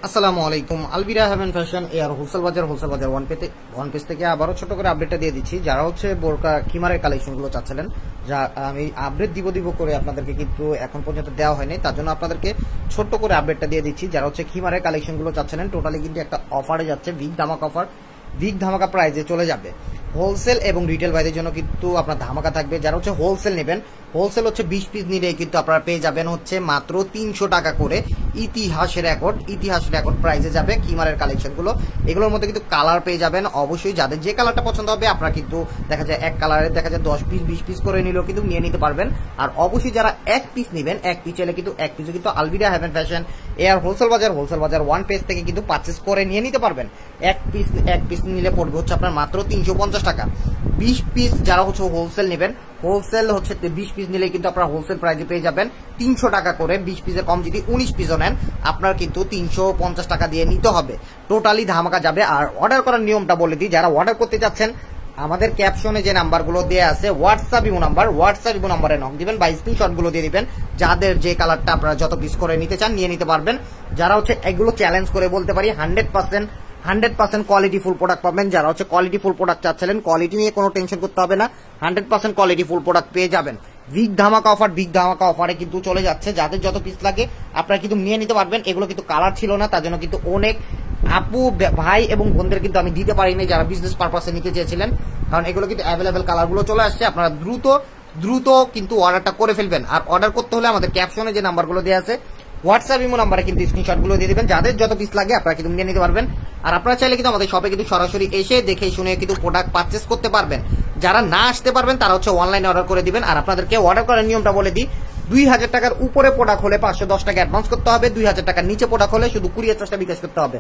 আসসালামু আলাইকুম। আলবিরা haven fashion এর হোলসেল বাজার ওয়ান পেজ থেকে আবারও ছোট করে আপডেটটা দিয়ে দিচ্ছি। যারা হচ্ছে বোরকা খিমারের কালেকশনগুলো চাচ্ছিলেন, যা আমি আপডেট দিব করে আপনাদেরকে কিন্তু এখন পর্যন্ত দেওয়া হয়নি, তার জন্য আপনাদেরকে ছোট্ট করে আপডেটটা দিয়ে দিচ্ছি। যারা হচ্ছে খিমারের কালেকশনগুলো চাচ্ছিলেন, টোটালি কিন্তু একটা অফারে যাচ্ছে, বিগ ধামাকা প্রাইজে চলে যাবে। হোলসেল এবং রিটেল বাইদের জন্য কিন্তু আপনার ধামাকা থাকবে। যারা হচ্ছে হোলসেল নেবেন, হোলসেল হচ্ছে 20 পিস নিলে কিন্তু আপনারা পেয়ে যাবেন হচ্ছে মাত্র 300 টাকা করে। ইতিহাস রেকর্ড প্রাইসে যাবে খিমারের কালেকশনগুলো। এগুলোর মধ্যে কিন্তু কালার পেয়ে যাবেন। অবশ্যই যাদের যে কালারটা পছন্দ হবে আপনারা কিন্তু দেখা যায় এক কালারে দেখা যায় 10 পিস 20 পিস করে নিলেও কিন্তু নিয়ে নিতে পারবেন। আর অবশ্যই যারা এক পিস নেবেন, এক পিস চাইলে কিন্তু এক পিসও কিন্তু আলবিরা হেভেন ফ্যাশন এর হোলসেল বাজার ওয়ান পেজ থেকে কিন্তু পারচেস করে নিয়ে নিতে পারবেন। এক পিস নিলে পড়বে হচ্ছে আপনার মাত্র 350 টাকা। 20 পিস যারা হচ্ছে হোলসেল নেবেন, হোলসেল হচ্ছে 20 পিস নিলে কিন্তু আপনারা হোলসেল প্রাইসে পেয়ে যাবেন 300 টাকা করে। 20 পিসের কম যদি 19 পিসও নেন আপনার কিন্তু 350 টাকা দিয়ে নিতে হবে। টোটালি ধামাকা যাবে। আর অর্ডার করার নিয়মটা বলে দিই, যারা অর্ডার করতে চাচ্ছেন আমাদের ক্যাপশনে যে নাম্বারগুলো দেওয়া আছে হোয়াটসঅ্যাপ ইমো নাম্বারে নক দিবেন বা স্ক্রিনশটগুলো দিয়ে দিবেন। যাদের যে কালারটা আপনারা যত পিস করে নিতে চান নিয়ে নিতে পারবেন। যারা হচ্ছে এগুলো চ্যালেঞ্জ করে বলতে পারি 100% কোয়ালিটি ফুল প্রোডাক্ট পাবেন। যারা হচ্ছে কোয়ালিটি ফুল প্রোডাক্ট চাচ্ছিলেন, কোয়ালিটি নিয়ে কোনো টেনশন করতে হবে না, 100% কোয়ালিটি ফুল প্রোডাক্ট পেয়ে যাবেন। বিগ ধামাকা অফারে কিন্তু চলে যাচ্ছে। যাদের যত পিস লাগে আপনারা কিন্তু নিয়ে নিতে পারবেন। এগুলো কিন্তু কালার ছিল না, তার জন্য কিন্তু অনেক আপু ভাই এবং বোনদের কিন্তু আমি দিতে পারিনি যারা বিজনেস পারপাসে নিতে চেয়েছিলেন, কারণ এগুলো কিন্তু অ্যাভেলেবেল কালারগুলো চলে আসছে। আপনারা দ্রুত কিন্তু অর্ডারটা করে ফেলবেন। আর অর্ডার করতে হলে আমাদের ক্যাপশনে যে নাম্বারগুলো দেওয়া আছে হোয়াটসঅ্যাপ ইমো নাম্বারে কিন্তু স্ক্রিনশটগুলো দিয়ে দিবেন। যাদের যত পিস লাগে আপনারা কিন্তু নিয়ে নিতে পারবেন। আর আপনারা চাইলে কিন্তু আমাদের শপে কিন্তু সরাসরি এসে দেখে শুনে কিন্তু প্রোডাক্ট পারচেস করতে পারবেন। যারা না আসতে পারবেন তারা হচ্ছে অনলাইনে অর্ডার করে দিবেন। আর আপনাদেরকে অর্ডার করার নিয়মটা বলে দিই, 2000 টাকার উপরে প্রোডাক্ট হলে 510 টাকা অ্যাডভান্স করতে হবে। 2000 টাকার নিচে প্রোডাক্ট হলে শুধু কুরিয়ার চার্জটা বিকাশ করতে হবে।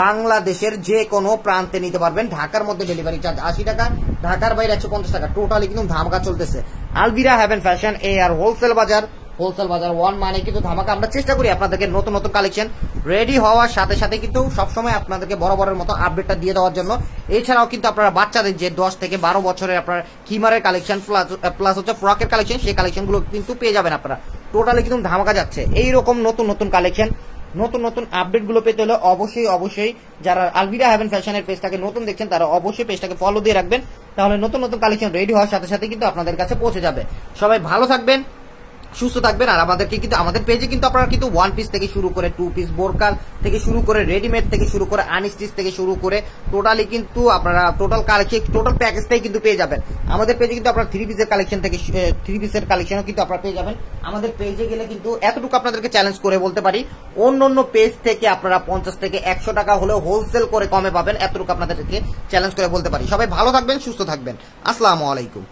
বাংলাদেশের যে কোনো প্রান্তে নিতে পারবেন। ঢাকার মধ্যে ডেলিভারি চার্জ 80 টাকা, ঢাকার বাইরে 150 টাকা। টোটালি কিন্তু ধামাকা চলতেছে। আলবিরা হেভেন ফ্যাশন আর হোলসেল বাজার ওয়ান মানে কিন্তু ধামাকা। আমরা চেষ্টা করি আপনাদেরকে নতুন কালেকশন রেডি হওয়ার সাথে সাথে কিন্তু সবসময় আপনাদেরকে বরাবরের মতো আপডেটটা দিয়ে দেওয়ার জন্য। এছাড়াও কিন্তু আপনারা বাচ্চাদের যে 10 থেকে 12 বছরের আপনার খিমারের কালেকশন প্লাস হচ্ছে ফ্রকের কালেকশন, সেই কালেকশনগুলো কিন্তু পেয়ে যাবেন আপনারা। টোটালি কিন্তু ধামাকা যাচ্ছে। এইরকম নতুন কালেকশন নতুন আপডেটগুলো পেতে হলে অবশ্যই যারা আলবিরা হেভেন ফ্যাশনের পেজটাকে নতুন দেখছেন তারা অবশ্যই পেজটাকে ফলো দিয়ে রাখবেন। তাহলে নতুন কালেকশন রেডি হওয়ার সাথে সাথে কিন্তু আপনাদের কাছে পৌঁছে যাবে। সবাই ভালো থাকবেন, সুস্থ থাকবেন। আর আমাদেরকে কিন্তু আমাদের পেজে কিন্তু আপনারা কিন্তু 1 পিস থেকে শুরু করে 2 পিস বোরকার থেকে শুরু করে রেডিমেড থেকে শুরু করে আনস্টিচ থেকে শুরু করে টোটালি কিন্তু আপনারা টোটাল প্যাকেজটাই কিন্তু পেয়ে যাবেন। আমাদের পেজে কিন্তু আপনারা 3 পিসের কালেকশনও কিন্তু আপনারা পেয়ে যাবেন। আমাদের পেজে গেলে কিন্তু এতটুকু আপনাদেরকে চ্যালেঞ্জ করে বলতে পারি, অন্য পেজ থেকে আপনারা 50 থেকে 100 টাকা হলেও হোলসেল করে কমে পাবেন। এতটুকু আপনাদেরকে চ্যালেঞ্জ করে বলতে পারি। সবাই ভালো থাকবেন, সুস্থ থাকবেন। আসসালামু আলাইকুম।